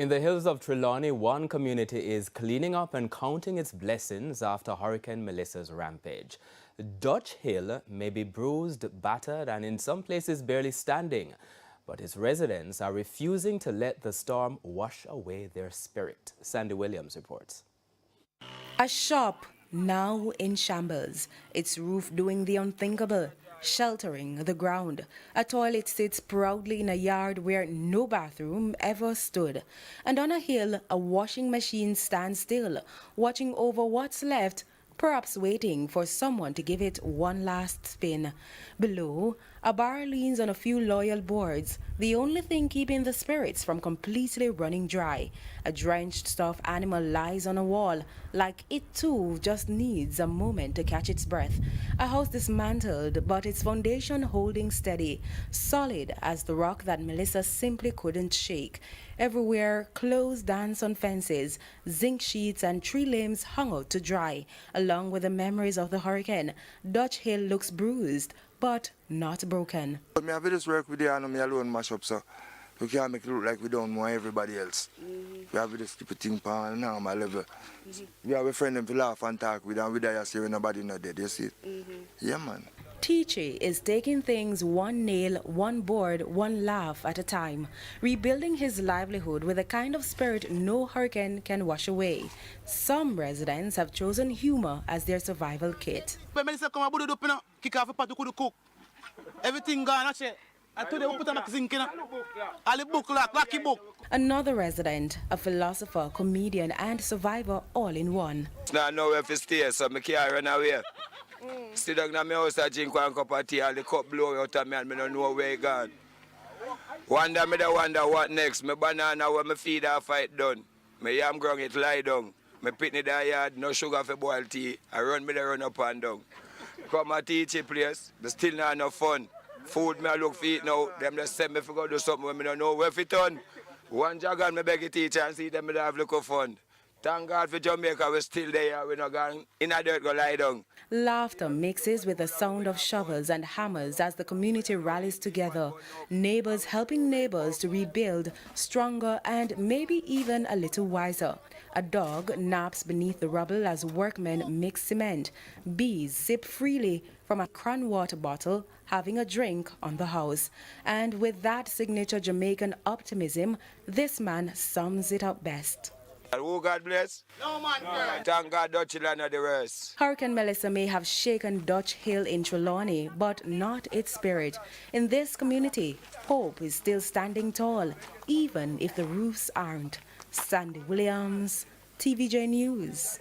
In the hills of Trelawney, one community is cleaning up and counting its blessings after Hurricane Melissa's rampage. Dutch Hill may be bruised, battered, and in some places barely standing, but its residents are refusing to let the storm wash away their spirit. Sandy Williams reports. A shop now in shambles, its roof doing the unthinkable, sheltering the ground. A toilet sits proudly in a yard where no bathroom ever stood. And on a hill, a washing machine stands still, watching over what's left, perhaps waiting for someone to give it one last spin. Below, a bar leans on a few loyal boards, the only thing keeping the spirits from completely running dry. A drenched stuffed animal lies on a wall, like it too just needs a moment to catch its breath. A house dismantled, but its foundation holding steady, solid as the rock that Melissa simply couldn't shake. Everywhere, clothes dance on fences, zinc sheets and tree limbs hung out to dry. Along with the memories of the hurricane, Dutch Hill looks bruised, but not broken. But me have this work with the me alone mash up, so we can't make it look like we don't know everybody else. We have this type of thing on a normal level. We have a friend them to laugh and talk with, and we die say nobody not dead, you see it? Yeah, man. TVJ is taking things one nail, one board, one laugh at a time, rebuilding his livelihood with a kind of spirit no hurricane can wash away. Some residents have chosen humor as their survival kit. Everything gone, Another resident, a philosopher, comedian, and survivor all in one. Now I know where to stay, so I can't run away. Sit down in my house and drink one cup of tea, and the cup blow out of me and I don't know where it gone. One day I wonder what next. My banana where my feed are fight done. My yam grung it lie down. My pitney da yard, no sugar for boil tea. I run up and down. Come a teaching place, but still not enough fun. Food me I look for it now. Them just send me to go do something when I don't know where it done. One jagger me beg a teacher and see them me have look of fun. Thank God for Jamaica, we're still there, we're not going in a dirt, go lie down. Laughter mixes with the sound of shovels and hammers as the community rallies together. Neighbors helping neighbors to rebuild, stronger and maybe even a little wiser. A dog naps beneath the rubble as workmen mix cement. Bees sip freely from a cran water bottle, having a drink on the house. And with that signature Jamaican optimism, this man sums it up best. Who God bless? No man, girl. Thank God Dutch Hill and the rest. Hurricane Melissa may have shaken Dutch Hill in Trelawney, but not its spirit. In this community, hope is still standing tall, even if the roofs aren't. Sandy Williams, TVJ News.